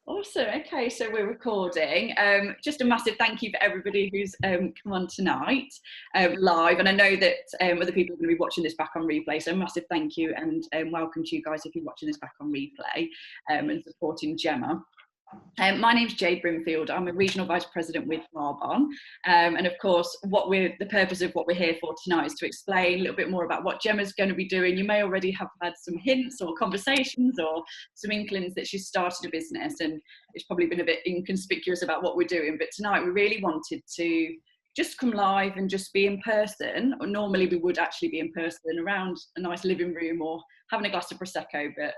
Awesome. Okay, so we're recording. Just a massive thank you for everybody who's come on tonight live. And I know that other people are going to be watching this back on replay. So a massive thank you and welcome to you guys if you're watching this back on replay and supporting Gemma. My name's Jade Brimfield. I'm a Regional Vice President with Arbonne. And of course, the purpose of what we're here for tonight is to explain a little bit more about what Gemma's going to be doing. You may already have had some hints or conversations or some inklings that she's started a business, and it's probably been a bit inconspicuous about what we're doing. But tonight we really wanted to just come live and just be in person. Or normally we would actually be in person around a nice living room or having a glass of Prosecco, but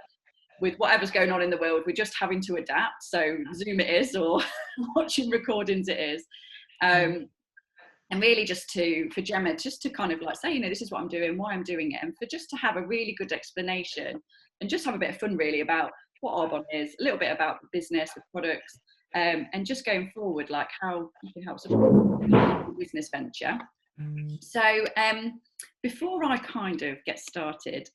with whatever's going on in the world, we're just having to adapt. So Zoom it is, or watching recordings it is. And really just for Gemma, just to kind of like say, this is what I'm doing, why I'm doing it, and for just to have a really good explanation and just have a bit of fun really about what Arbonne is, a little bit about the business, the products, and just going forward, like how you can help support the business venture. So before I kind of get started,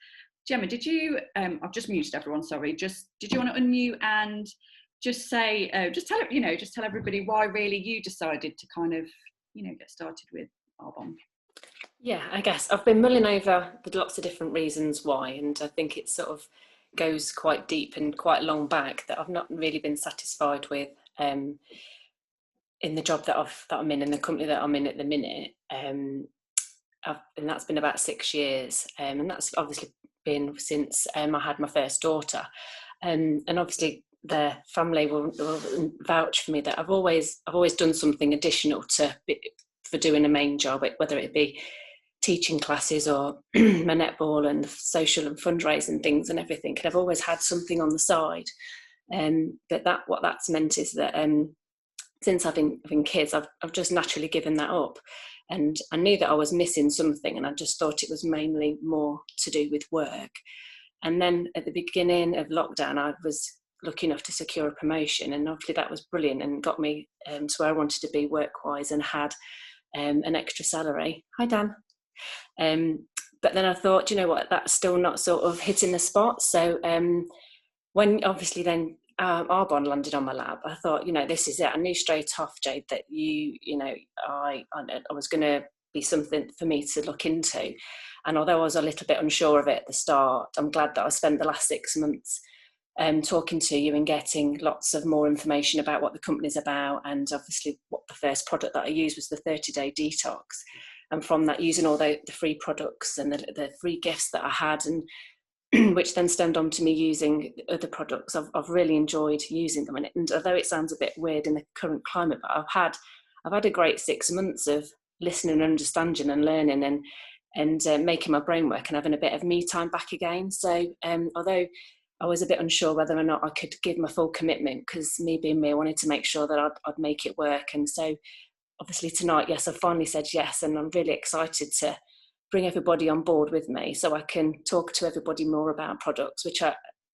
Gemma, did you, I've just muted everyone, sorry, did you want to unmute and just say, just tell everybody why really you decided to kind of, get started with Arbonne? Yeah, I guess I've been mulling over lots of different reasons why, and I think it sort of goes quite deep and quite long back that I've not really been satisfied with in the job that I'm in the company that I'm in at the minute. And that's been about 6 years, and that's obviously been since I had my first daughter, and obviously the family will vouch for me that I've always done something additional for doing a main job, whether it be teaching classes or my netball and social and fundraising things and everything. And I've always had something on the side, but what that's meant is that since having kids, I've just naturally given that up. And I knew that I was missing something, and I just thought it was mainly more to do with work. And then at the beginning of lockdown, I was lucky enough to secure a promotion, and obviously that was brilliant and got me to where I wanted to be work-wise, and had an extra salary. Hi, Dan. But then I thought, what, that's still not sort of hitting the spot. So when obviously then Arbonne landed on my lap, I thought, this is it. I knew straight off, Jade, that I was going to be something for me to look into. And although I was a little bit unsure of it at the start, I'm glad that I spent the last 6 months talking to you and getting lots of more information about what the company's about. And obviously what the first product that I used was the 30-day detox. And from that, using all the free products and the free gifts that I had, and which then stemmed on to me using other products. I've really enjoyed using them, and although it sounds a bit weird in the current climate, but I've had a great 6 months of listening and understanding and learning and making my brain work and having a bit of me time back again. So although I was a bit unsure whether or not I could give my full commitment, because me being me, I wanted to make sure that I'd make it work. And so obviously tonight, yes, I finally said yes, and I'm really excited to bring everybody on board with me so I can talk to everybody more about products, which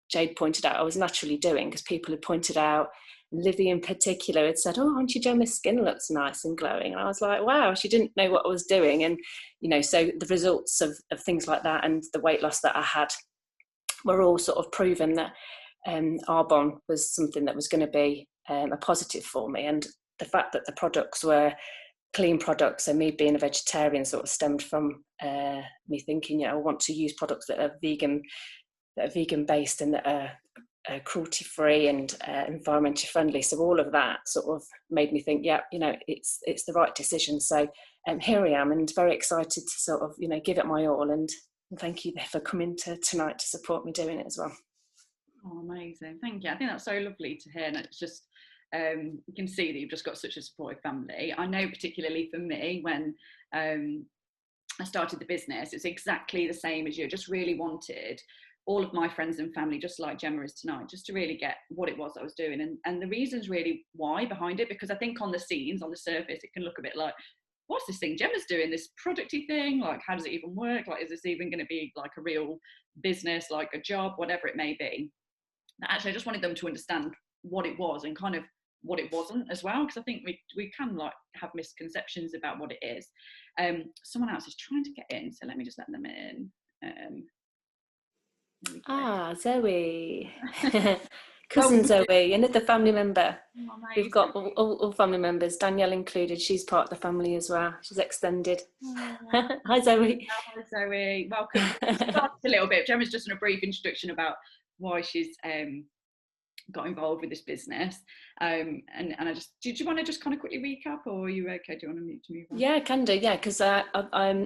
Jade pointed out I was naturally doing, because people had pointed out, Livy in particular had said, oh, Auntie Gemma's skin looks nice and glowing. And I was like, wow, she didn't know what I was doing. And, so the results of things like that and the weight loss that I had were all sort of proven that Arbonne was something that was going to be a positive for me. And the fact that the products were clean products, and me being a vegetarian sort of stemmed from me thinking, I want to use products that are vegan based and that are cruelty free and environmentally friendly. So all of that sort of made me think, it's the right decision. So here I am, and very excited to sort of give it my all. And thank you for coming tonight to support me doing it as well. Oh, amazing. Thank you. I think that's so lovely to hear. And it's just, you can see that you've just got such a supportive family. I know particularly for me, when I started the business, it's exactly the same as you. I just really wanted all of my friends and family, just like Gemma is tonight, just to really get what it was I was doing. And the reasons really why behind it, because I think on the scenes, on the surface, it can look a bit like, what's this thing Gemma's doing, this producty thing? Like, how does it even work? Like, is this even going to be like a real business, like a job, whatever it may be? But actually, I just wanted them to understand what it was and kind of what it wasn't as well, because I think we can like have misconceptions about what it is. Someone else is trying to get in, so let me just let them in. Zoe. Could cousin Zoe, another family member. Oh, we've got all family members, Danielle included. She's part of the family as well. She's extended. Hi Zoe. Hi Zoe, welcome. A little bit. Gemma's just done a brief introduction about why she's got involved with this business, and I just, did you want to just kind of quickly recap, or are you okay? Do you want to move on? Yeah, I can do. Yeah, because I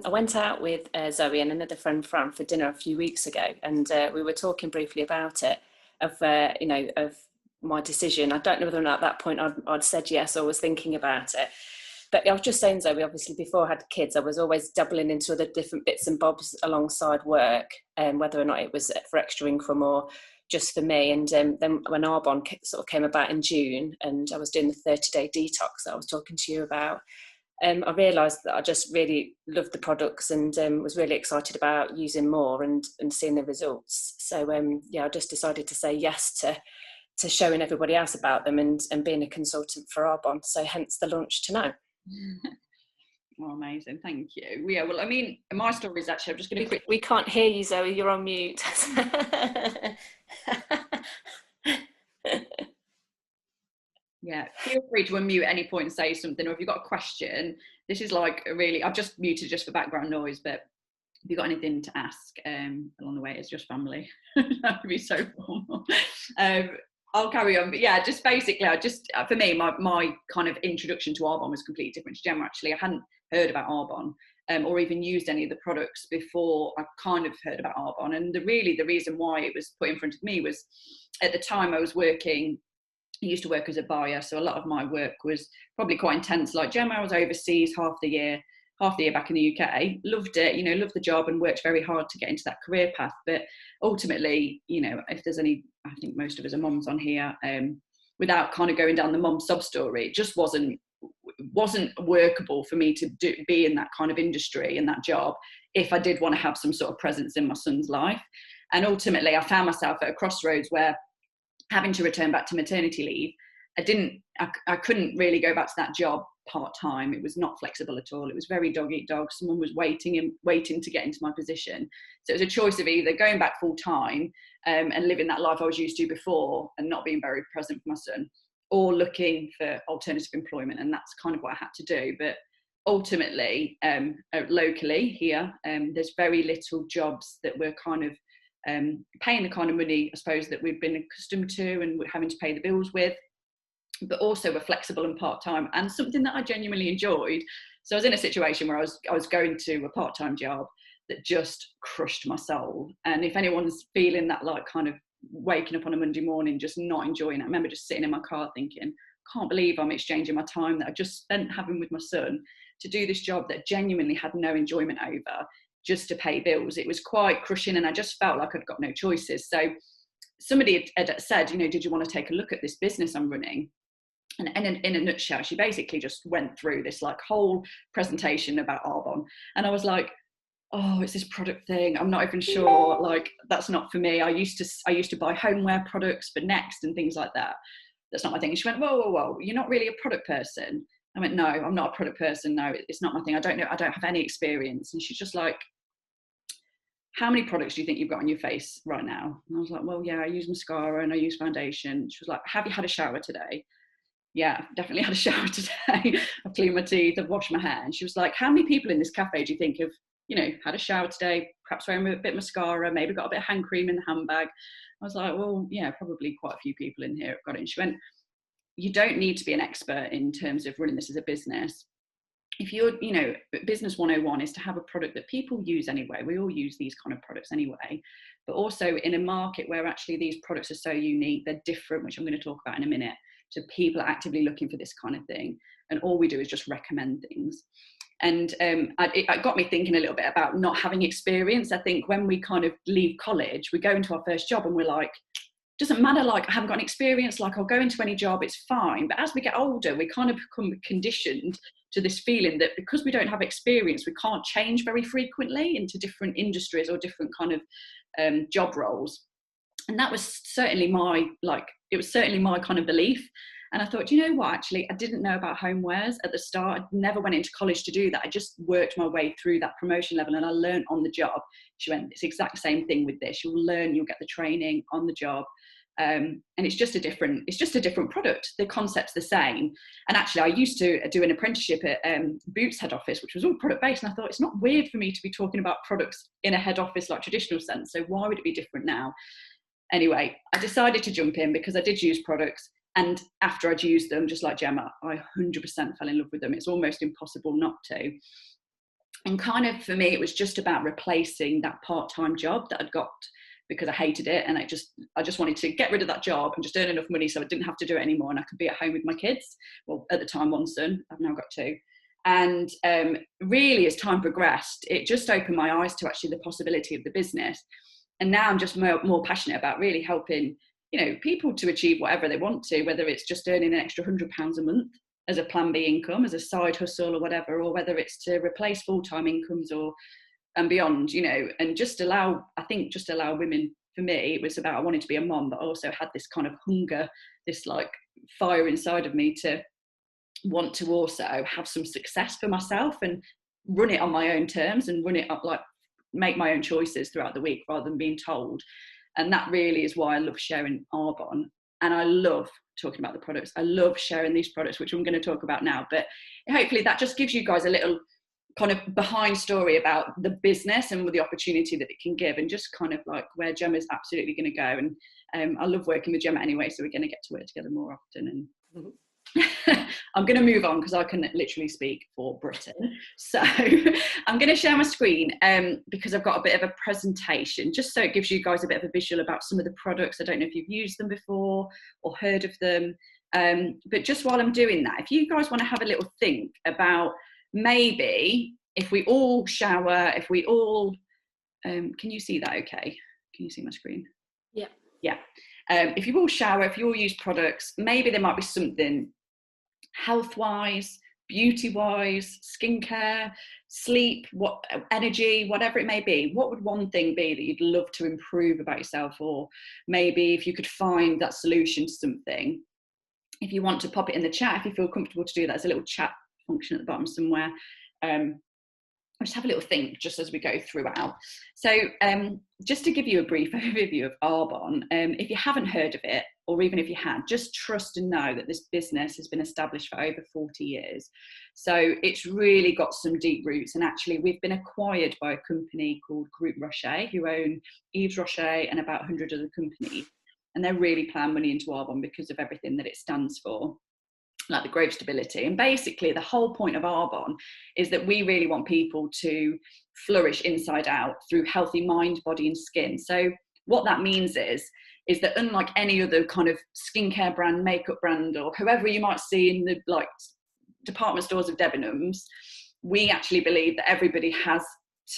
went out with Zoe and another friend Fran for dinner a few weeks ago, and we were talking briefly about it, of of my decision. I don't know whether or not at that point I'd said yes or was thinking about it, but I was just saying, Zoe, obviously before I had kids, I was always dabbling into other different bits and bobs alongside work, and whether or not it was for extra income or just for me. And then when Arbonne sort of came about in June, and I was doing the 30-day detox that I was talking to you about, I realised that I just really loved the products, and was really excited about using more and seeing the results. So I just decided to say yes to showing everybody else about them and being a consultant for Arbonne. So hence the launch to now. Oh, amazing, thank you. Yeah, well, I mean, my story is actually, I'm just going to we can't hear you, Zoe, you're on mute. Yeah, feel free to unmute at any point and say something, or if you've got a question, this is like a really, I've just muted just for background noise, but if you've got anything to ask along the way, it's just family. That would be so formal. I'll carry on, but yeah, just basically, for me, my kind of introduction to Arbonne was completely different to Gemma. Actually, I hadn't heard about Arbonne or even used any of the products before I kind of heard about Arbonne. And the reason why it was put in front of me was, at the time I was working, I used to work as a buyer, so a lot of my work was probably quite intense. Like Gemma, I was overseas half the year back in the UK. Loved it, loved the job and worked very hard to get into that career path. But ultimately, if there's any, I think most of us are mums on here, without kind of going down the mum sub story, it just wasn't workable for me to be in that kind of industry and that job if I did want to have some sort of presence in my son's life. And ultimately, I found myself at a crossroads where, having to return back to maternity leave, I couldn't really go back to that job part-time. It was not flexible at all. It was very dog eat dog. Someone was waiting to get into my position. So it was a choice of either going back full-time and living that life I was used to before and not being very present for my son, or looking for alternative employment. And that's kind of what I had to do. But ultimately, locally here, there's very little jobs that were kind of paying the kind of money, I suppose, that we've been accustomed to and having to pay the bills with, but also were flexible and part-time, and something that I genuinely enjoyed. So I was in a situation where I was going to a part-time job that just crushed my soul. And if anyone's feeling that, like, kind of waking up on a Monday morning just not enjoying it, I remember just sitting in my car thinking, can't believe I'm exchanging my time that I just spent having with my son to do this job that genuinely had no enjoyment over, just to pay bills. It was quite crushing, and I just felt like I'd got no choices. So somebody had said, did you want to take a look at this business I'm running? And in a nutshell, she basically just went through this like whole presentation about Arbonne. And I was like, oh, it's this product thing, I'm not even sure, like, that's not for me. I used to buy homeware products for Next and things like that. That's not my thing. And she went, whoa, you're not really a product person. I went, no, I'm not a product person. No, it's not my thing. I don't know. I don't have any experience. And she's just like, how many products do you think you've got on your face right now? And I was like, well, yeah, I use mascara and I use foundation. She was like, have you had a shower today? Yeah, I've definitely had a shower today. I've cleaned my teeth, I've washed my hair. And she was like, how many people in this cafe do you think have, had a shower today, perhaps wearing a bit of mascara, maybe got a bit of hand cream in the handbag? I was like, well, yeah, probably quite a few people in here have got it. And she went, you don't need to be an expert in terms of running this as a business. If you're, business 101 is to have a product that people use anyway. We all use these kind of products anyway, but also in a market where actually these products are so unique, they're different, which I'm going to talk about in a minute. So people are actively looking for this kind of thing, and all we do is just recommend things. And it got me thinking a little bit about not having experience. I think when we kind of leave college, we go into our first job and we're like, doesn't matter, like, I haven't got an experience, like, I'll go into any job, it's fine. But as we get older, we kind of become conditioned to this feeling that because we don't have experience, we can't change very frequently into different industries or different kind of job roles. And that was certainly my kind of belief. And I thought, you know what, actually, I didn't know about homewares at the start. I never went into college to do that. I just worked my way through that promotion level and I learned on the job. She went, it's the exact same thing with this. You'll learn, you'll get the training on the job. And it's just a different product. The concept's the same. And actually, I used to do an apprenticeship at Boots head office, which was all product based. And I thought, it's not weird for me to be talking about products in a head office like traditional sense. So why would it be different now? Anyway, I decided to jump in because I did use products. And after I'd used them, just like Gemma, I 100% fell in love with them. It's almost impossible not to. And kind of for me, it was just about replacing that part-time job that I'd got because I hated it. And I just wanted to get rid of that job and just earn enough money so I didn't have to do it anymore. And I could be at home with my kids. Well, at the time, one son. I've now got two. And really, as time progressed, it just opened my eyes to actually the possibility of the business. And now I'm just more passionate about really helping, people to achieve whatever they want to, whether it's just earning an extra £100 a month as a plan B income, as a side hustle or whatever, or whether it's to replace full-time incomes and beyond, and just allow women. For me, it was about, I wanted to be a mom, but I also had this kind of hunger, this like fire inside of me to want to also have some success for myself and run it on my own terms and run it up, like make my own choices throughout the week rather than being told. And that really is why I love sharing Arbonne. And I love talking about the products. I love sharing these products, which I'm going to talk about now. But hopefully that just gives you guys a little kind of behind story about the business and the opportunity that it can give, and just kind of like where Gemma's absolutely going to go. And I love working with Gemma anyway, so we're going to get to work together more often. And I'm going to move on because I can literally speak for Britain. So I'm going to share my screen because I've got a bit of a presentation, just so it gives you guys a bit of a visual about some of the products. I don't know if you've used them before or heard of them. But just while I'm doing that, if you guys want to have a little think about maybe if we all shower, if we all, can you see that okay? Can you see my screen? Yeah. Yeah. If you all shower, if you all use products, maybe there might be something health-wise, beauty-wise, skincare, sleep, energy, whatever it may be. What would one thing be that you'd love to improve about yourself? Or maybe if you could find that solution to something, if you want to pop it in the chat, if you feel comfortable to do that, there's a little chat function at the bottom somewhere. I'll just have a little think just as we go throughout. So just to give you a brief overview of Arbonne, if you haven't heard of it, or even if you had, just trust and know that this business has been established for over 40 years. So it's really got some deep roots. And actually, we've been acquired by a company called Groupe Rocher, who own Yves Rocher and about 100 other companies. And they're really plowing money into Arbonne because of everything that it stands for, like the growth stability. And basically the whole point of Arbonne is that we really want people to flourish inside out through healthy mind, body and skin. So what that means is that unlike any other kind of skincare brand, makeup brand, or whoever you might see in the like department stores of Debenhams, we actually believe that everybody has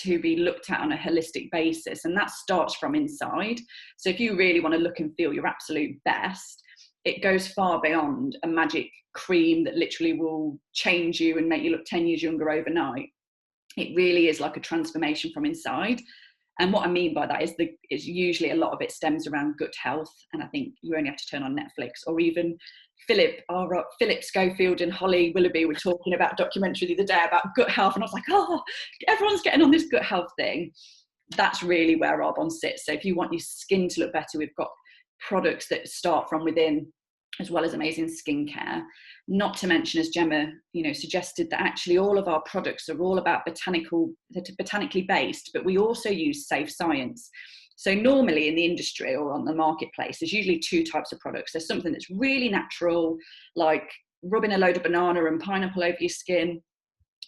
to be looked at on a holistic basis, and that starts from inside. So if you really want to look and feel your absolute best, it goes far beyond a magic cream that literally will change you and make you look 10 years younger overnight. It really is like a transformation from inside. And what I mean by that is usually a lot of it stems around gut health. And I think you only have to turn on Netflix, or even Philip Schofield and Holly Willoughby were talking about a documentary the other day about gut health. And I was like, oh, everyone's getting on this gut health thing. That's really where Arbonne sits. So if you want your skin to look better, we've got products that start from within, as well as amazing skincare. Not to mention, as Gemma, suggested, that actually all of our products are all about botanically based, but we also use safe science. So normally in the industry or on the marketplace, there's usually two types of products. There's something that's really natural, like rubbing a load of banana and pineapple over your skin.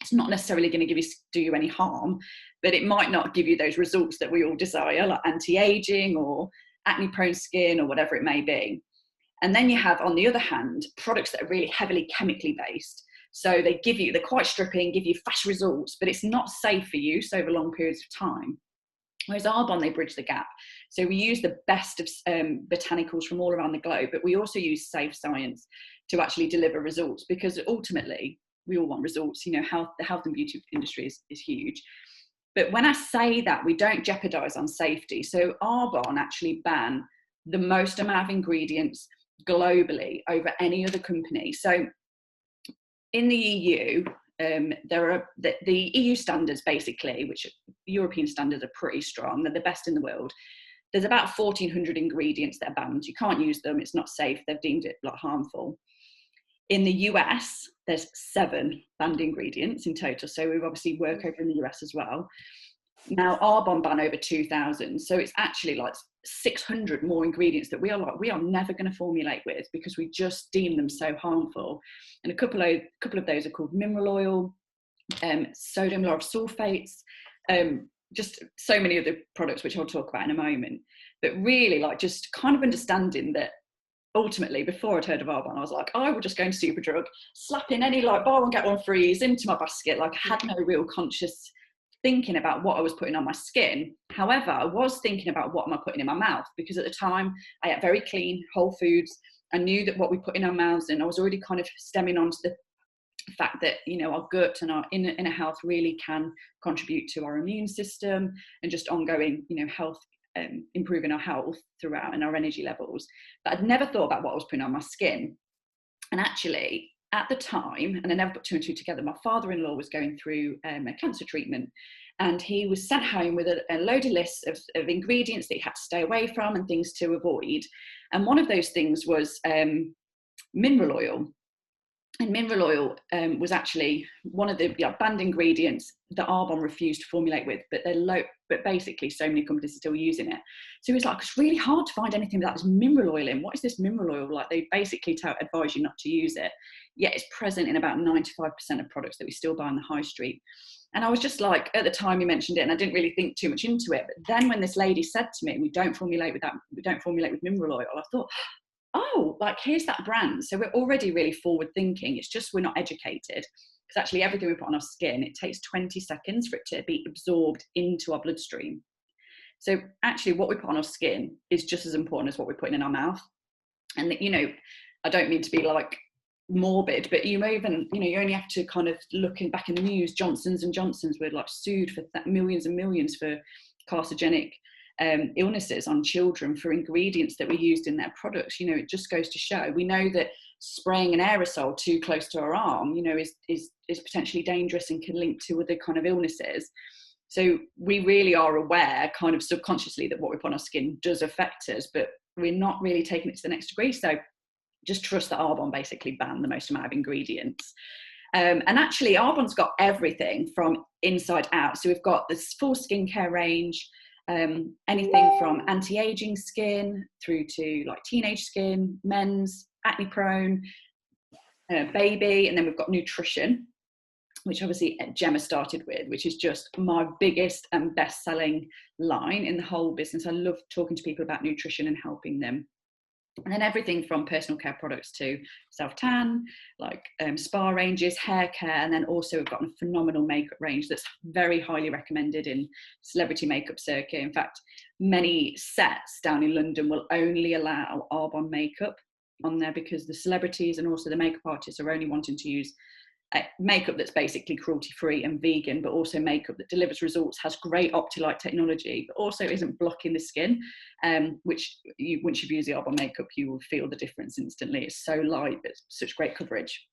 It's not necessarily going to do you any harm, but it might not give you those results that we all desire, like anti-aging or acne-prone skin or whatever it may be. And then you have, on the other hand, products that are really heavily chemically based. So they're quite stripping, give you fast results, but it's not safe for use over long periods of time. Whereas Arbonne, they bridge the gap. So we use the best of botanicals from all around the globe, but we also use safe science to actually deliver results, because ultimately we all want results. The health and beauty industry is huge. But when I say that, we don't jeopardize on safety. So Arbonne actually ban the most amount of ingredients globally over any other company. So in the EU, there are the EU standards, basically, which European standards are pretty strong. They're the best in the world. there's about 1,400 ingredients that are banned. You can't use them. It's not safe. They've deemed it like harmful. In the US, there's 7 banned ingredients in total. So we obviously work over in the US as well. Now, Arbonne ban over 2,000. So it's actually like 600 more ingredients that we are never going to formulate with, because we just deem them so harmful. And a couple of those are called mineral oil, sodium lauryl sulfates, just so many other products, which I'll talk about in a moment. But really, like, just kind of understanding that ultimately, before I'd heard of Arbonne, I was like, I will just go into Superdrug, slap in any like buy one get one frees into my basket. Like, I had no real conscious thinking about what I was putting on my skin. However, I was thinking about what am I putting in my mouth, because at the time I ate very clean, whole foods. I knew that what we put in our mouths, and I was already kind of stemming on to the fact that, you know, our gut and our inner health really can contribute to our immune system and just ongoing, you know, health, improving our health throughout and our energy levels. But I'd never thought about what I was putting on my skin. And actually, at the time, and I never put 2 and 2 together, my father-in-law was going through a cancer treatment, and he was sent home with a load of lists of ingredients that he had to stay away from and things to avoid. And one of those things was mineral oil. And mineral oil was actually one of the banned ingredients that Arbonne refused to formulate with, but basically so many companies are still using it. So he was like, it's really hard to find anything without this mineral oil in. What is this mineral oil? Like, they basically advise you not to use it. Yet it's present in about 95% of products that we still buy on the high street. And I was just like, at the time he mentioned it, and I didn't really think too much into it. But then when this lady said to me, we don't formulate with mineral oil, I thought, oh, like, here's that brand. So we're already really forward thinking. It's just we're not educated, because actually everything we put on our skin, it takes 20 seconds for it to be absorbed into our bloodstream. So actually what we put on our skin is just as important as what we're putting in our mouth. And, you know, I don't mean to be like morbid, but you only have to kind of look back in the news. Johnson's & Johnson's were like sued for millions and millions for carcinogenic illnesses on children for ingredients that were used in their products. You know, it just goes to show. We know that spraying an aerosol too close to our arm, you know, is potentially dangerous and can link to other kind of illnesses. So we really are aware, kind of subconsciously, that what we put on our skin does affect us, but we're not really taking it to the next degree. So just trust that Arbonne basically banned the most amount of ingredients. And actually, Arbonne's got everything from inside out. So we've got this full skincare range, anything from anti-aging skin through to like teenage skin, men's, acne prone, baby, and then we've got nutrition, which obviously Gemma started with, which is just my biggest and best selling line in the whole business. I love talking to people about nutrition and helping them. And then everything from personal care products to self-tan, like spa ranges, hair care, and then also we've got a phenomenal makeup range that's very highly recommended in celebrity makeup circuit. In fact, many sets down in London will only allow Arbonne makeup on there, because the celebrities and also the makeup artists are only wanting to use makeup that's basically cruelty-free and vegan, but also makeup that delivers results, has great Optilite technology, but also isn't blocking the skin, which once you've used the Arbonne makeup, you will feel the difference instantly. It's so light, but such great coverage.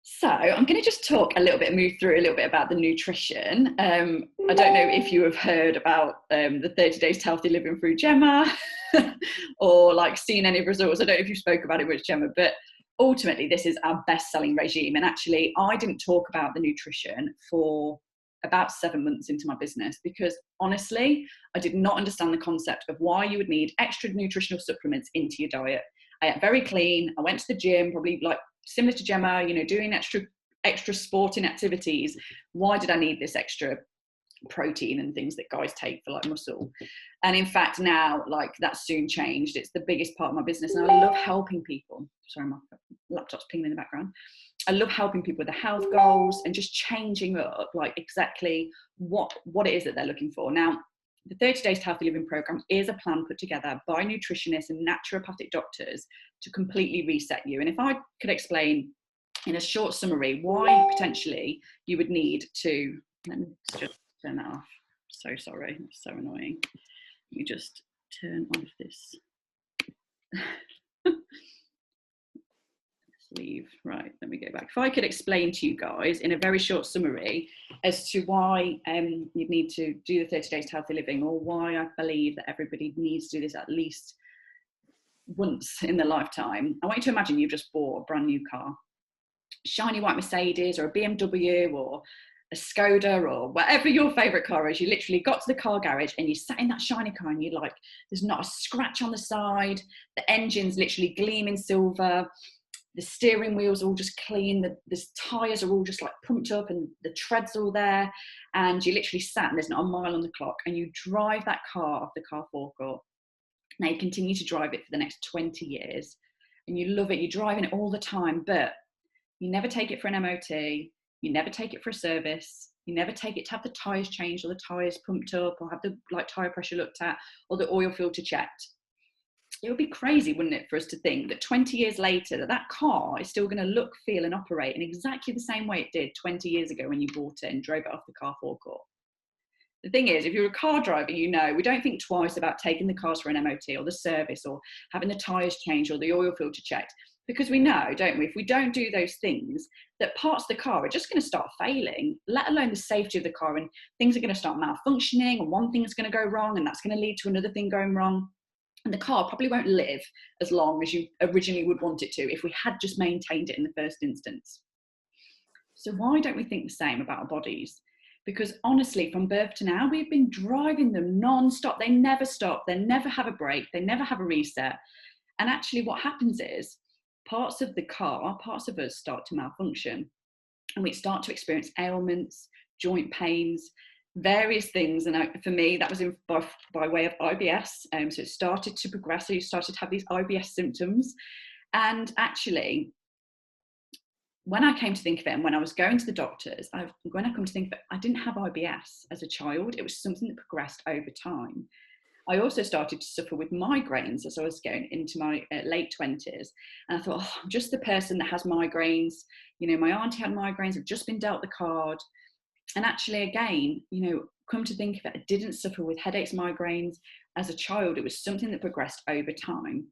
So I'm going to just move through a little bit about the nutrition. I don't know if you have heard about the 30 days to healthy living through Gemma or like seen any results. I don't know if you spoke about it with Gemma, but ultimately this is our best-selling regime. And actually I didn't talk about the nutrition for about 7 months into my business, because honestly I did not understand the concept of why you would need extra nutritional supplements into your diet. I ate very clean. I went to the gym, probably like similar to Gemma, you know, doing extra sporting activities. Why did I need this extra protein and things that guys take for like muscle? And in fact now, like, that's soon changed. It's the biggest part of my business, and I love helping people. Sorry, my laptop's pinging in the background. I love helping people with the health goals and just changing up like exactly what it is that they're looking for. Now, the 30 Days to Healthy Living program is a plan put together by nutritionists and naturopathic doctors to completely reset you. And if I could explain in a short summary why potentially you would need to, let me just turn that off. So sorry, it's so annoying. Let me just turn off this. Let's leave. right, let me go back. If I could explain to you guys in a very short summary as to why you need to do the 30 days to healthy living, or why I believe that everybody needs to do this at least once in their lifetime. I want you to imagine you've just bought a brand new car, shiny white Mercedes or a BMW or a Skoda or whatever your favourite car is. You literally got to the car garage and you sat in that shiny car and you're like, there's not a scratch on the side, the engine's literally gleaming silver, the steering wheel's all just clean, the tyres are all just like pumped up and the tread's all there, and you literally sat and there's not a mile on the clock, and you drive that car off the car forecourt. Now you continue to drive it for the next 20 years and you love it, you're driving it all the time, but you never take it for an MOT, you never take it for a service, you never take it to have the tyres changed or the tyres pumped up or have the tyre pressure looked at or the oil filter checked. It would be crazy, wouldn't it, for us to think that 20 years later that car is still going to look, feel and operate in exactly the same way it did 20 years ago when you bought it and drove it off the car forecourt. The thing is, if you're a car driver, you know, we don't think twice about taking the cars for an MOT or the service or having the tyres changed or the oil filter checked, because we know, don't we, if we don't do those things, that parts of the car are just going to start failing, let alone the safety of the car, and things are going to start malfunctioning, and one thing's going to go wrong and that's going to lead to another thing going wrong. And the car probably won't live as long as you originally would want it to if we had just maintained it in the first instance. So why don't we think the same about our bodies? Because honestly, from birth to now, we've been driving them non-stop. They never stop. They never have a break. They never have a reset. And actually what happens is parts of the car, parts of us start to malfunction, and we start to experience ailments, joint pains, various things. And for me, that was by way of IBS. So it started to progress. So you started to have these IBS symptoms. And actually, when I came to think of it, and when I was going to the doctors, when I come to think of it, I didn't have IBS as a child. It was something that progressed over time. I also started to suffer with migraines as I was going into my late 20s. And I thought, oh, I'm just the person that has migraines. You know, my auntie had migraines, I've just been dealt the card. And actually, again, you know, come to think of it, I didn't suffer with headaches, migraines as a child. It was something that progressed over time.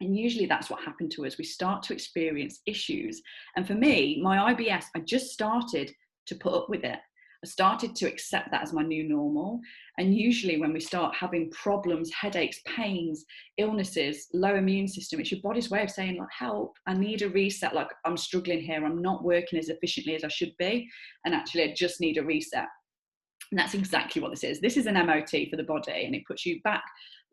And usually that's what happened to us. We start to experience issues. And for me, my IBS, I just started to put up with it. I started to accept that as my new normal. And usually when we start having problems, headaches, pains, illnesses, low immune system, it's your body's way of saying, like, help, I need a reset. Like, I'm struggling here. I'm not working as efficiently as I should be. And actually, I just need a reset. And that's exactly what this is. This is an MOT for the body, and it puts you back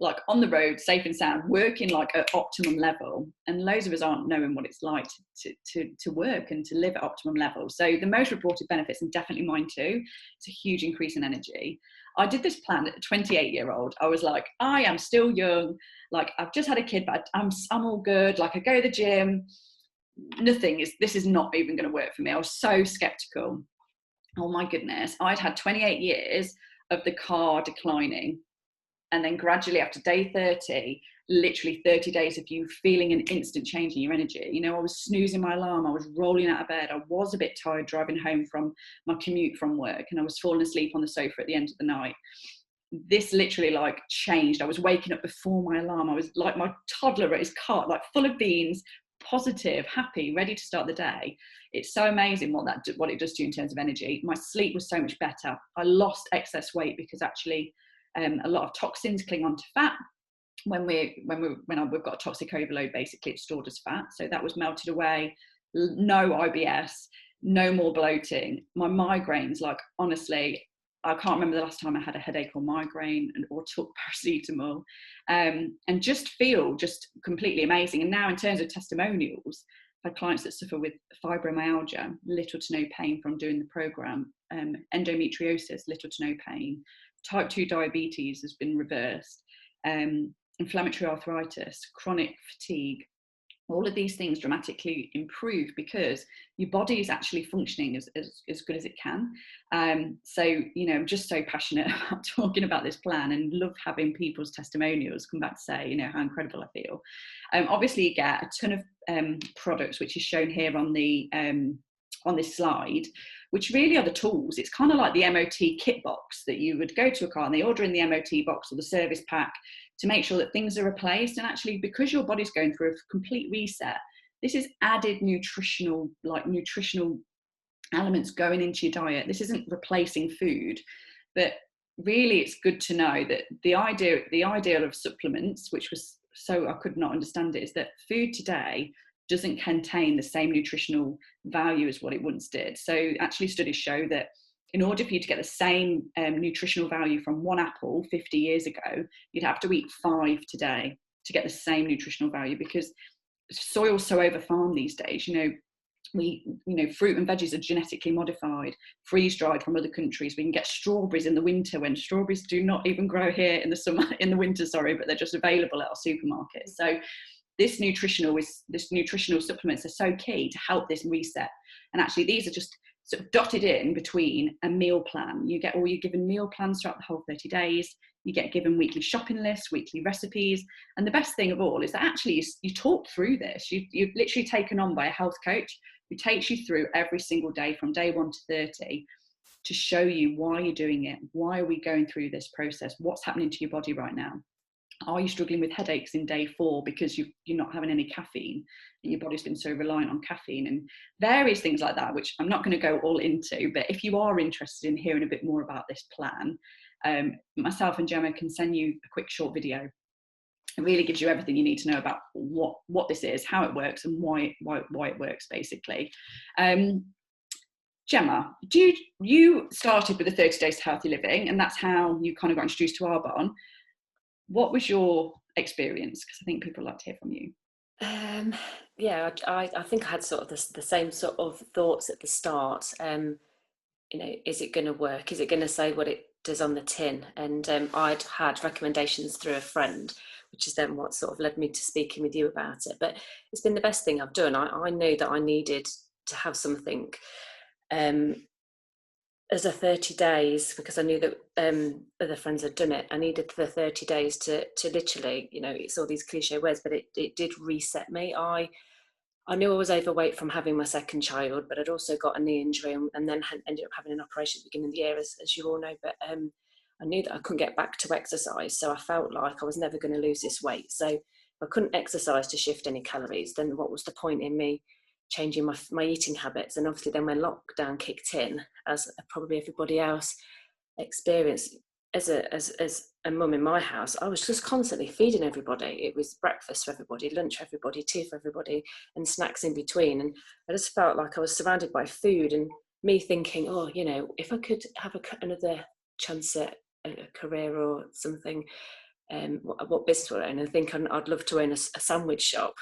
like on the road, safe and sound, working like at optimum level. And loads of us aren't knowing what it's like to work and to live at optimum level. So the most reported benefits, and definitely mine too, it's a huge increase in energy. I did this plan at a 28-year-old. I was like, I am still young. Like, I've just had a kid, but I'm all good. Like, I go to the gym. This is not even going to work for me. I was so skeptical. Oh my goodness. I'd had 28 years of the car declining. And then gradually after day 30, literally 30 days of you feeling an instant change in your energy. You know, I was snoozing my alarm. I was rolling out of bed. I was a bit tired driving home from my commute from work, and I was falling asleep on the sofa at the end of the night. This literally like changed. I was waking up before my alarm. I was like my toddler at his cot, like full of beans, positive, happy, ready to start the day. It's so amazing what it does to you in terms of energy. My sleep was so much better. I lost excess weight because actually a lot of toxins cling onto fat. When we've got a toxic overload, basically it's stored as fat. So that was melted away. No IBS, no more bloating. My migraines, like, honestly, I can't remember the last time I had a headache or migraine or took paracetamol, and just feel just completely amazing. And now in terms of testimonials, I've had clients that suffer with fibromyalgia, little to no pain from doing the program, endometriosis, little to no pain, type 2 diabetes has been reversed, inflammatory arthritis, chronic fatigue. All of these things dramatically improve because your body is actually functioning as good as it can. So, you know, I'm just so passionate about talking about this plan and love having people's testimonials come back to say, you know, how incredible I feel. Obviously, you get a ton of products, which is shown here on this slide, which really are the tools. It's kind of like the MOT kit box that you would go to a car and they order in the MOT box or the service pack to make sure that things are replaced. And actually, because your body's going through a complete reset, this is added nutritional elements going into your diet. This isn't replacing food, but really it's good to know that the ideal of supplements, which was so I could not understand it, is that food today doesn't contain the same nutritional value as what it once did. So actually studies show that in order for you to get the same nutritional value from one apple 50 years ago, you'd have to eat 5 today to get the same nutritional value, because soil's so over-farmed these days. Fruit and veggies are genetically modified, freeze-dried from other countries. We can get strawberries in the winter when strawberries do not even grow here in the winter, but they're just available at our supermarkets. So this nutritional supplements are so key to help this reset. And actually these are just sort of dotted in between a meal plan. You're given meal plans throughout the whole 30 days. You get given weekly shopping lists, weekly recipes. And the best thing of all is that actually you talk through this. You're literally taken on by a health coach who takes you through every single day from day 1 to 30 to show you why you're doing it. Why are we going through this process? What's happening to your body right now? Are you struggling with headaches in day 4 because you're not having any caffeine and your body's been so reliant on caffeine, and various things like that, which I'm not going to go all into. But if you are interested in hearing a bit more about this plan, myself and Gemma can send you a quick short video. It really gives you everything you need to know about what this is, how it works, and why it works, basically. Gemma, you started with the 30 Days to Healthy Living, and that's how you kind of got introduced to Arbonne. What was your experience? Because I think people like to hear from you. I think I had sort of the same sort of thoughts at the start. Is it going to work? Is it going to say what it does on the tin? And I'd had recommendations through a friend, which is then what sort of led me to speaking with you about it. But it's been the best thing I've done. I knew that I needed to have something as a 30 days, because I knew that other friends had done it. I needed the 30 days to literally, it's all these cliche words, but it did reset me. I knew I was overweight from having my second child, but I'd also got a knee injury and then ended up having an operation at the beginning of the year, as you all know. But I knew that I couldn't get back to exercise, so I felt like I was never going to lose this weight. So if I couldn't exercise to shift any calories, then what was the point in me changing my eating habits? And obviously then when lockdown kicked in, as probably everybody else experienced, as a mum in my house, I was just constantly feeding everybody. It was breakfast for everybody, lunch for everybody, tea for everybody, and snacks in between. And I just felt like I was surrounded by food, and me thinking, if I could have another chance at a career or something, what business would I own? And think I'd love to own a sandwich shop.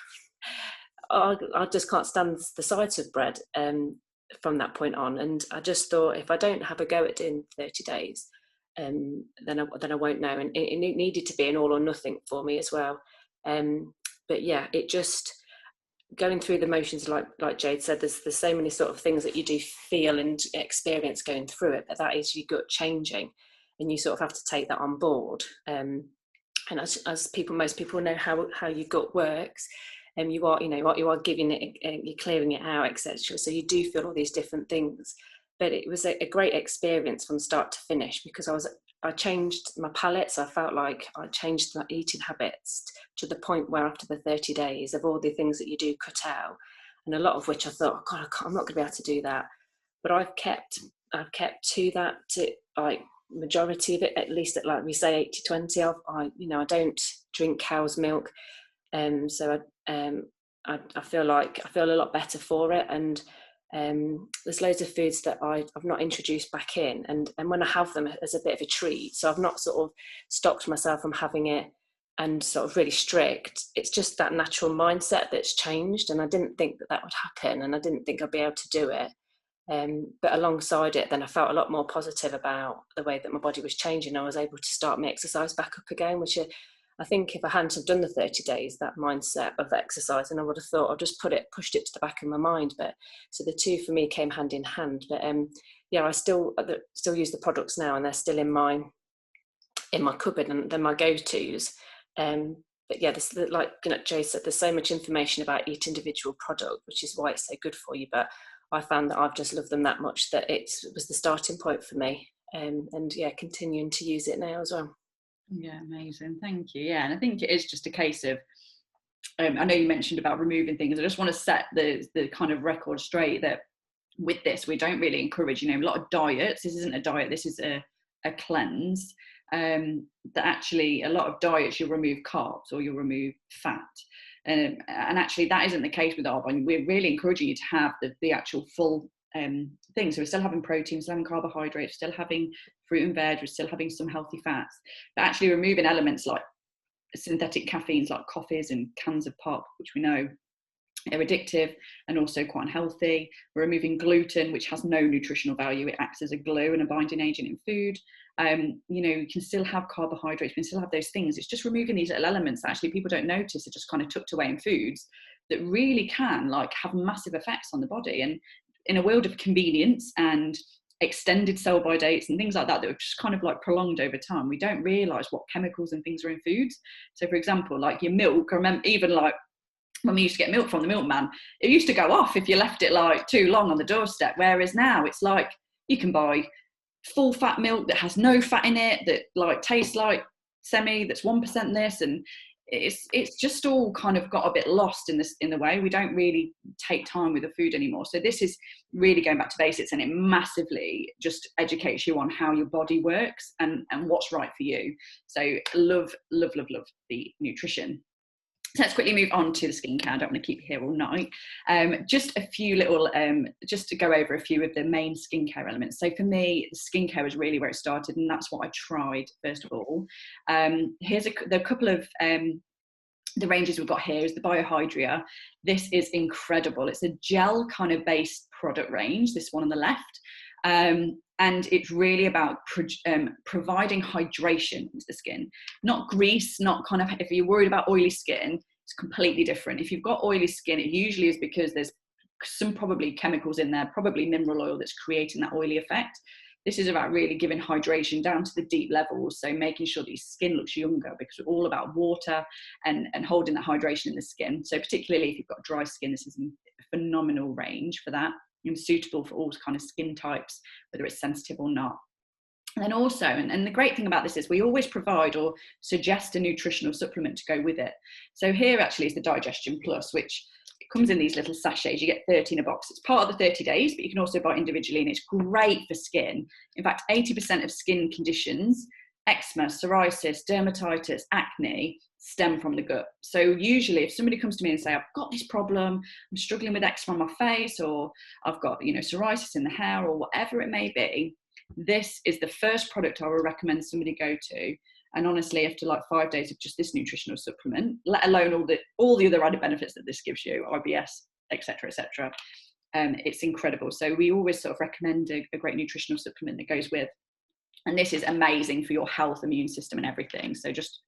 I just can't stand the sight of bread from that point on. And I just thought, if I don't have a go at doing 30 days, then I won't know. And it needed to be an all or nothing for me as well. But yeah, it just going through the motions, like Jade said, there's so many sort of things that you do feel and experience going through it, but that is your gut changing, and you sort of have to take that on board. And as most people know how your gut works, and you are giving it, you're clearing it out, etc. So you do feel all these different things. But it was a great experience from start to finish, because I changed my palate. So I felt like I changed my eating habits to the point where after the 30 days of all the things that you do cut out, and a lot of which I thought, oh God, I'm not going to be able to do that. But I've kept to that, to like majority of it, at least at, like we say, 80-20. I don't drink cow's milk. So I feel like I feel a lot better for it. And there's loads of foods that I've not introduced back in, and when I have them as a bit of a treat, so I've not sort of stopped myself from having it and sort of really strict. It's just that natural mindset that's changed, and I didn't think that would happen, and I didn't think I'd be able to do it. But alongside it, then I felt a lot more positive about the way that my body was changing. I was able to start my exercise back up again, which I think if I hadn't have done the 30 days, that mindset of exercise, and I would have thought I've just pushed it to the back of my mind. But so the two for me came hand in hand. But I still use the products now, and they're still in my cupboard, and they're my go-tos. But yeah, like Jay said, there's so much information about each individual product, which is why it's so good for you. But I found that I've just loved them that much that it was the starting point for me. And yeah, continuing to use it now as well. Yeah, amazing. Thank you. Yeah, and I think it is just a case of I know you mentioned about removing things. I just want to set the kind of record straight that with this, we don't really encourage, a lot of diets. This isn't a diet, this is a cleanse. That actually, a lot of diets, you'll remove carbs or you'll remove fat. And actually, that isn't the case with Arbonne. We're really encouraging you to have the actual full thing. So we're still having protein, still having carbohydrates, still having fruit and veg, we're still having some healthy fats. But actually removing elements like synthetic caffeines, like coffees and cans of pop, which we know are addictive and also quite unhealthy. We're removing gluten, which has no nutritional value. It acts as a glue and a binding agent in food. You can still have carbohydrates, we can still have those things. It's just removing these little elements that actually people don't notice are just kind of tucked away in foods that really can have massive effects on the body. And in a world of convenience and extended sell-by dates and things like that are just kind of prolonged over time, we don't realise what chemicals and things are in foods. So for example, your milk, I remember even when we used to get milk from the milkman, it used to go off if you left it too long on the doorstep, whereas now it's you can buy full fat milk that has no fat in it, that tastes like semi, that's 1% this, and it's just all kind of got a bit lost in the way. We don't really take time with the food anymore. So this is really going back to basics, and it massively just educates you on how your body works and what's right for you. So love the nutrition. So let's quickly move on to the skincare. I don't want to keep you here all night. Just a few little, just to go over a few of the main skincare elements. So for me, skincare is really where it started, and that's what I tried first of all. Here's a couple of the ranges we've got here is the Biohydra. This is incredible. It's a gel kind of based product range, this one on the left. And it's really about providing hydration into the skin, not grease, not kind of, if you're worried about oily skin, it's completely different. If you've got oily skin, it usually is because there's some probably chemicals in there, probably mineral oil that's creating that oily effect. This is about really giving hydration down to the deep levels. So making sure that your skin looks younger, because we're all about water and holding that hydration in the skin. So particularly if you've got dry skin, this is a phenomenal range for that, and suitable for all kind of skin types, whether it's sensitive or not. And then also, and the great thing about this is we always provide or suggest a nutritional supplement to go with it. So here actually is the Digestion Plus, which it comes in these little sachets. You get 30 in a box. It's part of the 30 days, but you can also buy it individually, and it's great for skin. In fact, 80% of skin conditions, eczema, psoriasis, dermatitis, acne, stem from the gut. So usually if somebody comes to me and say, I've got this problem, I'm struggling with eczema on my face, or I've got, psoriasis in the hair, or whatever it may be, this is the first product I would recommend somebody go to. And honestly, after 5 days of just this nutritional supplement, let alone all the other added benefits that this gives you, IBS, etc., it's incredible. So we always sort of recommend a great nutritional supplement that goes with. And this is amazing for your health, immune system, and everything. So I just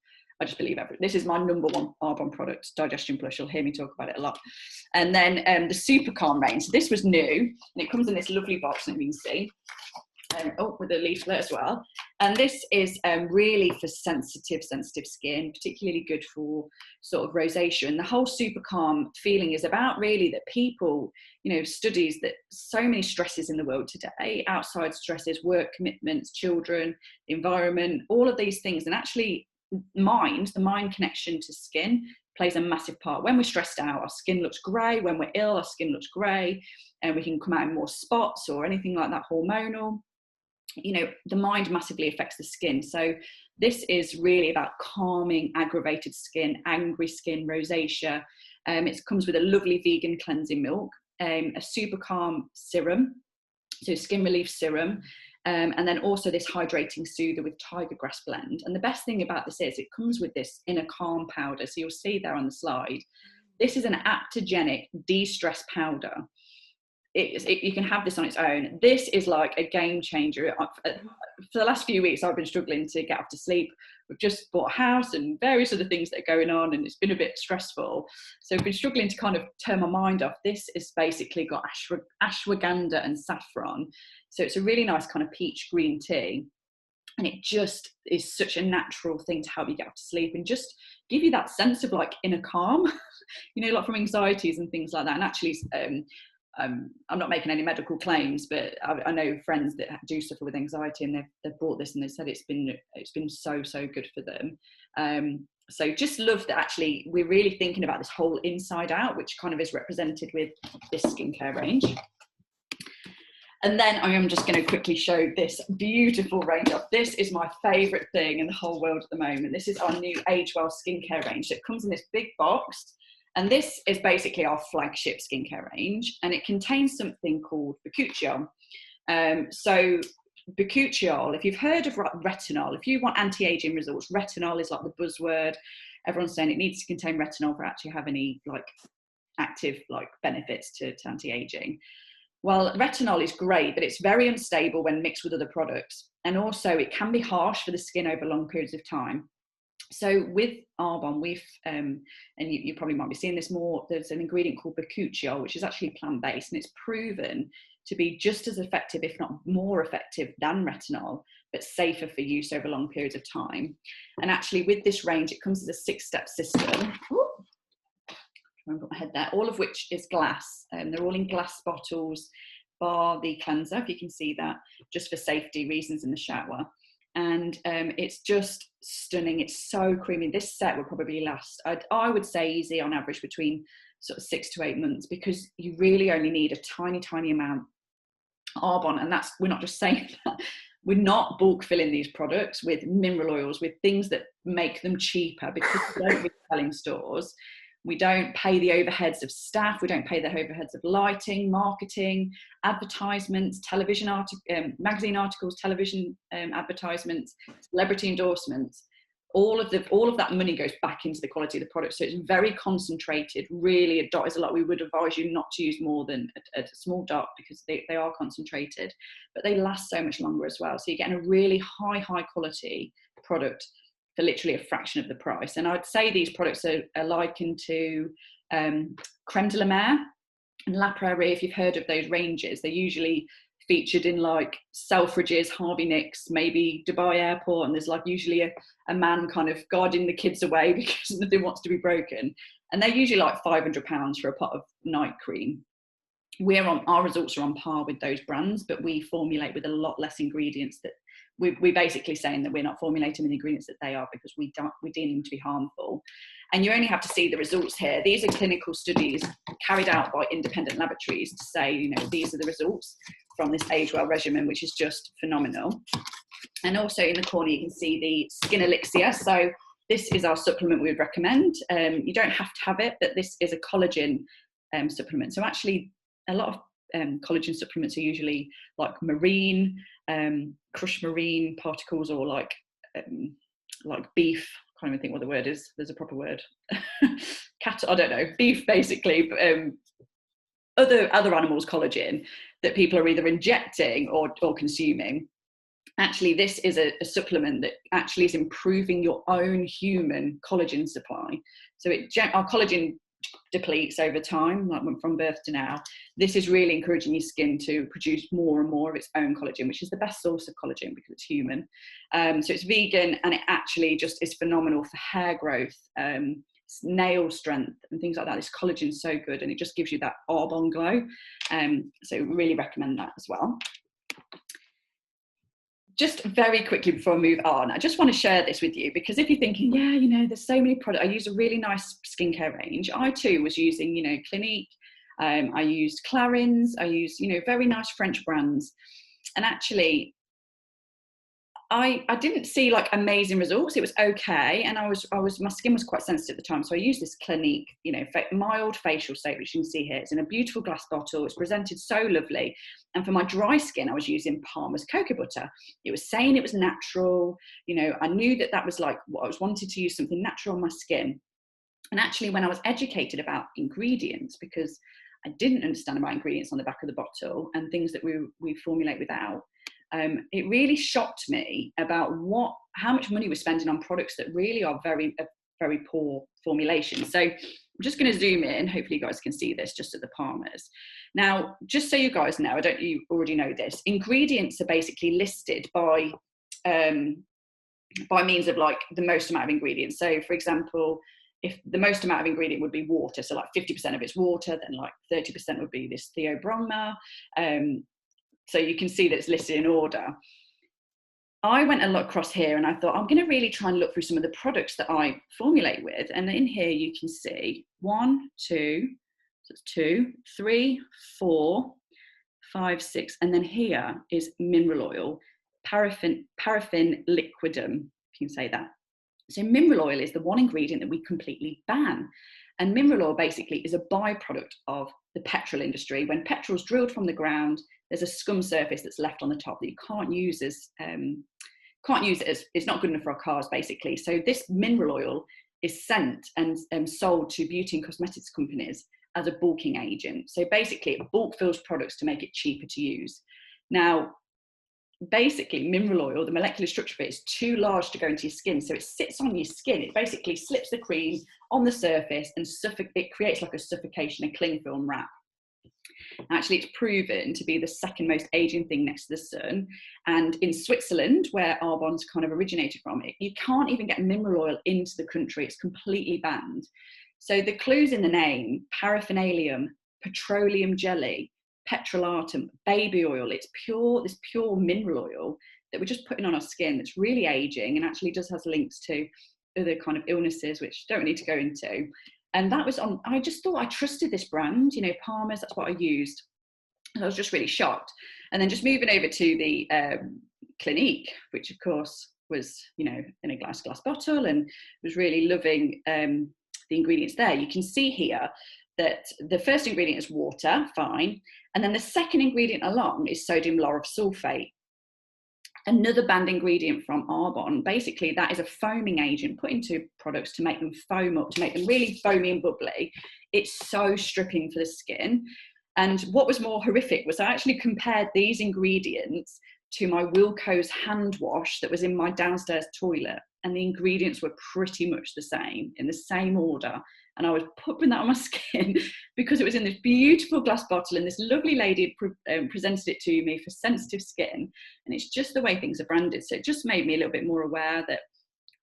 believe this is my number one Arbonne product, Digestion Plus. You'll hear me talk about it a lot. And then the Super Calm range. So this was new, and it comes in this lovely box that you can see. With a leaflet as well. And this is really for sensitive skin, particularly good for sort of rosacea. And the whole Super Calm feeling is about really that people, studies that so many stresses in the world today, outside stresses, work commitments, children, the environment, all of these things. And actually the mind connection to skin plays a massive part. When we're stressed out, our skin looks grey. When we're ill, our skin looks grey, and we can come out in more spots or anything like that, hormonal. The mind massively affects the skin. So this is really about calming aggravated skin, angry skin, rosacea. It comes with a lovely vegan cleansing milk, a Super Calm serum, so skin relief serum, and then also this hydrating soother with tiger grass blend. And the best thing about this is it comes with this inner calm powder. So you'll see there on the slide, this is an adaptogenic de-stress powder. You can have this on its own. This is like a game changer. For the last few weeks, I've been struggling to get off to sleep. We've just bought a house and various other things that are going on, and it's been a bit stressful. So I've been struggling to kind of turn my mind off. This is basically got ashwagandha and saffron. So it's a really nice kind of peach green tea. And it just is such a natural thing to help you get off to sleep and just give you that sense of inner calm, from anxieties and things like that. And actually, I'm not making any medical claims, but I know friends that do suffer with anxiety, and they've bought this and they said it's been so good for them. So just love that actually we're really thinking about this whole inside out, which kind of is represented with this skincare range. And then I am just going to quickly show this beautiful range up. This is my favourite thing in the whole world at the moment. This is our new Age Well skincare range. So it comes in this big box, and this is basically our flagship skincare range, and it contains something called bakuchiol. So bakuchiol, if you've heard of retinol, if you want anti-aging results, retinol is like the buzzword. Everyone's saying it needs to contain retinol for actually have any like active like benefits to anti-aging. Well, retinol is great, but it's very unstable when mixed with other products. And also it can be harsh for the skin over long periods of time. So with Arbonne, we've, and you probably might be seeing this more, there's an ingredient called bakuchiol, which is actually plant-based, and it's proven to be just as effective, if not more effective than retinol, but safer for use over long periods of time. And actually with this range, it comes as a 6-step system. I've got my head there, all of which is glass. They're all in glass bottles, bar the cleanser, if you can see that, just for safety reasons in the shower. And it's just stunning. It's so creamy. This set would probably last, I would say easy on average between sort of 6 to 8 months, because you really only need a tiny, tiny amount. Arbonne, and that's, we're not just saying that, we're not bulk filling these products with mineral oils, with things that make them cheaper, because we don't resell in stores. We don't pay the overheads of staff. We don't pay the overheads of lighting, marketing, advertisements, television magazine articles, television advertisements, celebrity endorsements. All of that money goes back into the quality of the product. So it's very concentrated. Really, a dot is a lot. We would advise you not to use more than a small dot, because they are concentrated, but they last so much longer as well. So you're getting a really high quality product for literally a fraction of the price. And I'd say these products are likened to Creme de la Mer and La Prairie. If you've heard of those ranges, they're usually featured in like Selfridges, Harvey Nicks, maybe Dubai Airport, and there's like usually a man kind of guarding the kids away because nothing wants to be broken. And they're usually like £500 for a pot of night cream. Our results are on par with those brands, but we formulate with a lot less ingredients. That we're basically saying that we're not formulating with the ingredients that they are, because we deem them to be harmful. And you only have to see the results here. These are clinical studies carried out by independent laboratories to say, you know, these are the results from this Age Well regimen, which is just phenomenal. And also in the corner, you can see the Skin Elixir. So this is our supplement we would recommend. You don't have to have it, but this is a collagen supplement. So actually, a lot of collagen supplements are usually like marine, crushed marine particles, or like beef. I can't even think what the word is. There's a proper word. Cat, I don't know. Beef, basically. Other animals' collagen that people are either injecting or consuming. Actually, this is a supplement that actually is improving your own human collagen supply. So our collagen depletes over time, like from birth to now. This is really encouraging your skin to produce more and more of its own collagen, which is the best source of collagen because it's human. So it's vegan, and it actually just is phenomenal for hair growth, nail strength and things like that. This collagen is so good, and it just gives you that Arbonne glow. So really recommend that as well. Just very quickly before I move on, I just want to share this with you, because if you're thinking, yeah, you know, there's so many products, I use a really nice skincare range. I too was using, you know, Clinique, I used Clarins, I used, you know, very nice French brands. And actually, I didn't see like amazing results. It was okay, and my skin was quite sensitive at the time, so I used this Clinique, you know, mild facial state, which you can see here. It's in a beautiful glass bottle. It's presented so lovely. And for my dry skin, I was using Palmer's cocoa butter. It was saying it was natural. You know, I knew that was like what I was wanted to use, something natural on my skin. And actually, when I was educated about ingredients, because I didn't understand about ingredients on the back of the bottle and things that we formulate without. It really shocked me about how much money we're spending on products that really are very poor formulation. So I'm just going to zoom in. Hopefully you guys can see this just at the Palmer's. Now, just so you guys know, you already know this, ingredients are basically listed by means of like the most amount of ingredients. So for example, if the most amount of ingredient would be water, so like 50% of it's water, then like 30% would be this theobromma. So you can see that it's listed in order. I went a lot across here and I thought, I'm going to really try and look through some of the products that I formulate with. And in here you can see 1, 2, so it's 2, 3, 4, 5, 6. And then here is mineral oil, paraffin liquidum, if you can say that. So mineral oil is the one ingredient that we completely ban. And mineral oil basically is a byproduct of the petrol industry. When petrol's drilled from the ground, there's a scum surface that's left on the top that you can't use as it's not good enough for our cars basically. So this mineral oil is sent and sold to beauty and cosmetics companies as a bulking agent. So basically it bulk fills products to make it cheaper to use. Now, basically mineral oil, the molecular structure of it is too large to go into your skin. So it sits on your skin. It basically slips the cream on the surface and it creates like a suffocation, a cling film wrap. Actually, it's proven to be the second most aging thing next to the sun. And in Switzerland, where Arbonne's kind of originated from, you can't even get mineral oil into the country. It's completely banned. So the clues in the name, paraphenalium, petroleum jelly, petrolatum, baby oil, it's this pure mineral oil that we're just putting on our skin that's really aging and actually just has links to other kind of illnesses, which don't need to go into. And that was on, I just thought I trusted this brand, you know, Palmer's, that's what I used. And I was just really shocked. And then just moving over to the Clinique, which of course was, you know, in a glass bottle, and was really loving the ingredients there. You can see here that the first ingredient is water, fine. And then the second ingredient along is sodium lauryl sulfate. Another banned ingredient from Arbonne, basically that is a foaming agent put into products to make them foam up, to make them really foamy and bubbly. It's so stripping for the skin. And what was more horrific was I actually compared these ingredients to my Wilko's hand wash that was in my downstairs toilet. And the ingredients were pretty much the same, in the same order. And I was putting that on my skin because it was in this beautiful glass bottle and this lovely lady presented it to me for sensitive skin. And it's just the way things are branded. So it just made me a little bit more aware that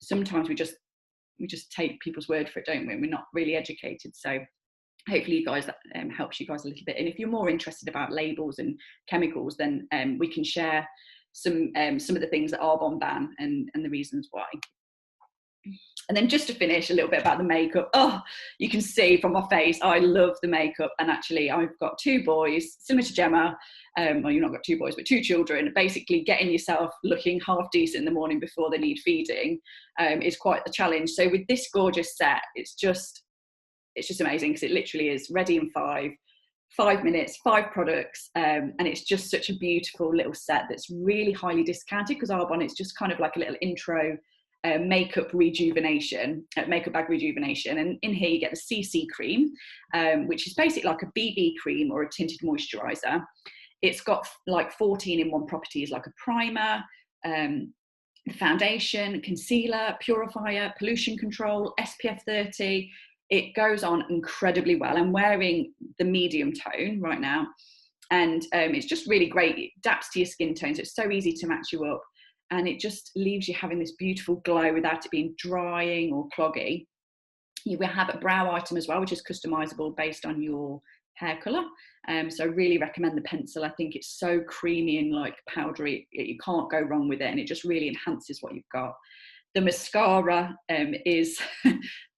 sometimes we just take people's word for it, don't we? And we're not really educated. So hopefully you guys, that helps you guys a little bit. And if you're more interested about labels and chemicals, then we can share some of the things that Arbonne ban and the reasons why. And then just to finish, a little bit about the makeup. Oh, you can see from my face, I love the makeup. And actually, I've got 2 boys, similar to Gemma. Well, you've not got 2 boys, but 2 children. Basically, getting yourself looking half decent in the morning before they need feeding is quite a challenge. So with this gorgeous set, it's just amazing because it literally is ready in 5 minutes, 5 products, and it's just such a beautiful little set that's really highly discounted because Arbonne, it's just kind of like a little intro makeup bag rejuvenation. And in here you get the CC cream, which is basically like a BB cream or a tinted moisturizer. It's got like 14 in one properties, like a primer, foundation, concealer, purifier, pollution control, SPF 30. It goes on incredibly well. I'm wearing the medium tone right now, and it's just really great. It adapts to your skin tone, so it's so easy to match you up. And it just leaves you having this beautiful glow without it being drying or cloggy. You will have a brow item as well, which is customizable based on your hair color. So I really recommend the pencil. I think it's so creamy and like powdery. You can't go wrong with it. And it just really enhances what you've got. The mascara is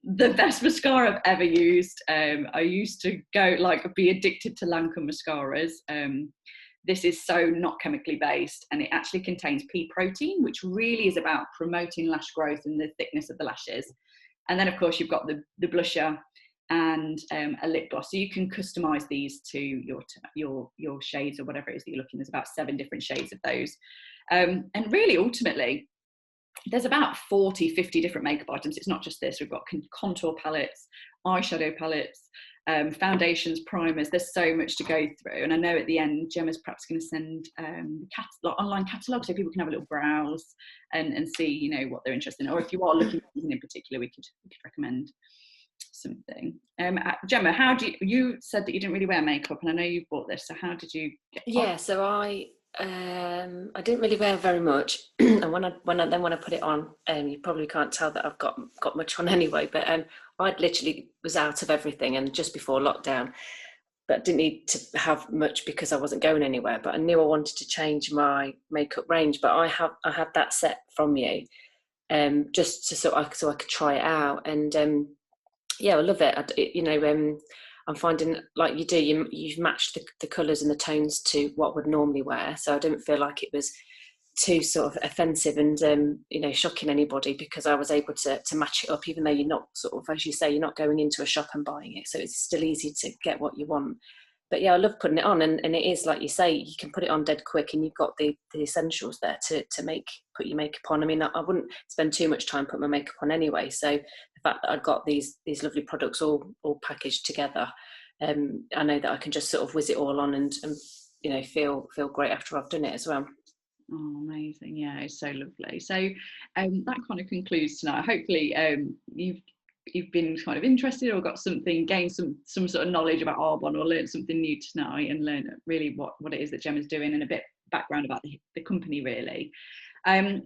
the best mascara I've ever used. I used to be addicted to Lancome mascaras. This is so not chemically based, and it actually contains pea protein, which really is about promoting lash growth and the thickness of the lashes. And then of course you've got the blusher and a lip gloss. So you can customize these to your shades or whatever it is that you're looking. There's about 7 different shades of those. And really ultimately, there's about 40-50 different makeup items. It's not just this. We've got contour palettes, eyeshadow palettes, foundations, primers. There's so much to go through. And I know at the end, Gemma's perhaps going to send online catalogue so people can have a little browse and see, you know, what they're interested in. Or if you are looking for something in particular, we could recommend something. Gemma, you said that you didn't really wear makeup, and I know you've bought this. So how did you get on? So I didn't really wear very much, and when I put it on, you probably can't tell that I've got much on anyway. But I literally was out of everything, and just before lockdown, but I didn't need to have much because I wasn't going anywhere. But I knew I wanted to change my makeup range. But I had that set from you, just so I could try it out. And I love it. I'm finding, like you do, you've matched the colours and the tones to what would normally wear. So I didn't feel like it was too sort of offensive and shocking anybody, because I was able to match it up, even though you're not sort of, as you say, you're not going into a shop and buying it, so it's still easy to get what you want. But I love putting it on, and it is, like you say, you can put it on dead quick, and you've got the essentials there to put your makeup on. I mean, I wouldn't spend too much time putting my makeup on anyway, so the fact that I've got these lovely products all packaged together, I know that I can just sort of whiz it all on and feel great after I've done it as well. Oh, amazing. Yeah, it's so lovely. So that kind of concludes tonight. Hopefully you've been kind of interested or gained some sort of knowledge about Arbonne, or learned something new tonight, and learned really what it is that Gemma's doing, and a bit background about the company really.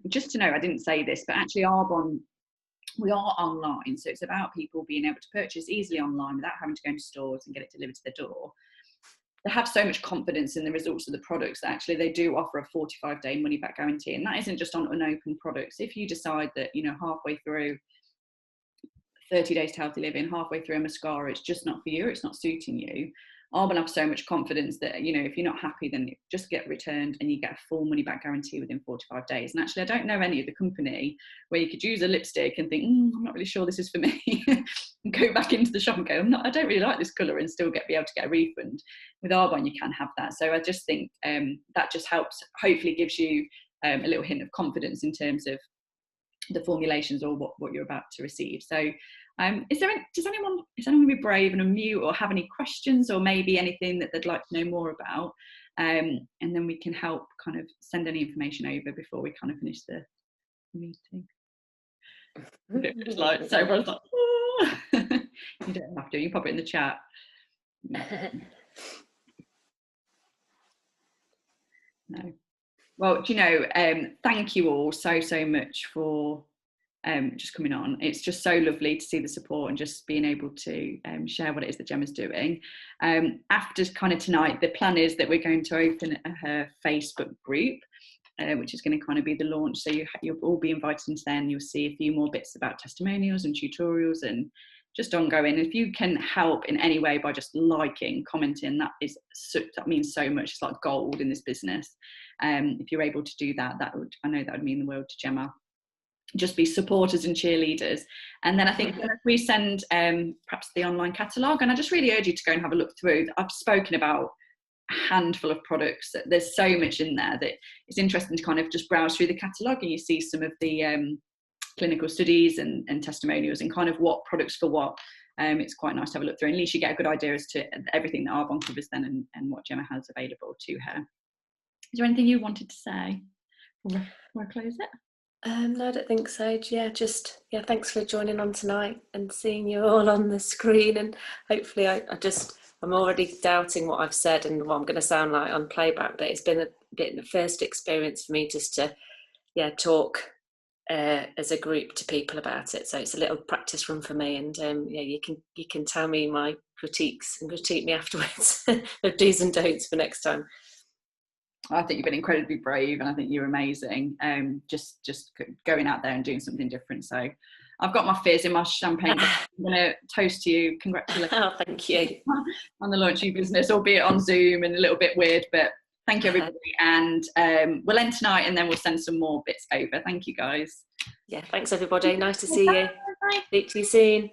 Just to know, I didn't say this, but actually Arbonne, we are online, so it's about people being able to purchase easily online without having to go into stores and get it delivered to their door. They have so much confidence in the results of the products that actually they do offer a 45-day money-back guarantee, and that isn't just on unopened products. If you decide that, halfway through 30 days to healthy living, halfway through a mascara, it's just not for you, it's not suiting you, Arbonne have so much confidence that, if you're not happy, then just get returned and you get a full money back guarantee within 45 days. And actually, I don't know any other company where you could use a lipstick and think, I'm not really sure this is for me, and go back into the shop and go, I don't really like this colour, and still be able to get a refund. With Arbonne, you can have that. So I just think that just helps, hopefully gives you a little hint of confidence in terms of the formulations or what you're about to receive. So is anyone going to be brave and unmute, or have any questions, or maybe anything that they'd like to know more about, and then we can help kind of send any information over before we kind of finish the meeting. It's like, so everyone's like, oh. You don't have to, you pop it in the chat. No. Well, thank you all so much for just coming on. It's just so lovely to see the support and just being able to share what it is that Gemma's doing. After kind of tonight, the plan is that we're going to open her Facebook group, which is going to kind of be the launch. So you'll all be invited into there, and you'll see a few more bits about testimonials and tutorials and just ongoing. If you can help in any way by just liking, commenting, that means so much. It's like gold in this business. If you're able to do that, I know that would mean the world to Gemma. Just be supporters and cheerleaders. And then I think we send perhaps the online catalogue, and I just really urge you to go and have a look through. I've spoken about a handful of products. There's so much in there that it's interesting to kind of just browse through the catalogue, and you see some of the clinical studies and testimonials and kind of what products for what. It's quite nice to have a look through, and at least you get a good idea as to everything that Arbonne covers then, and what Gemma has available to her. Is there anything you wanted to say before I close it? No, I don't think so. Thanks for joining on tonight and seeing you all on the screen, and hopefully I'm already doubting what I've said and what I'm going to sound like on playback, but it's been a bit of the first experience for me just to talk as a group to people about it. So it's a little practice run for me, and you can tell me my critiques and critique me afterwards of do's and don'ts for next time. I think you've been incredibly brave, and I think you're amazing. Just going out there and doing something different. So I've got my fizz in my champagne. I'm going to toast to you. Congratulations. Oh, thank you. On the launch of your business, albeit on Zoom and a little bit weird, but thank you everybody. And we'll end tonight, and then we'll send some more bits over. Thank you guys. Yeah, thanks everybody. Nice to see you. Speak to you soon.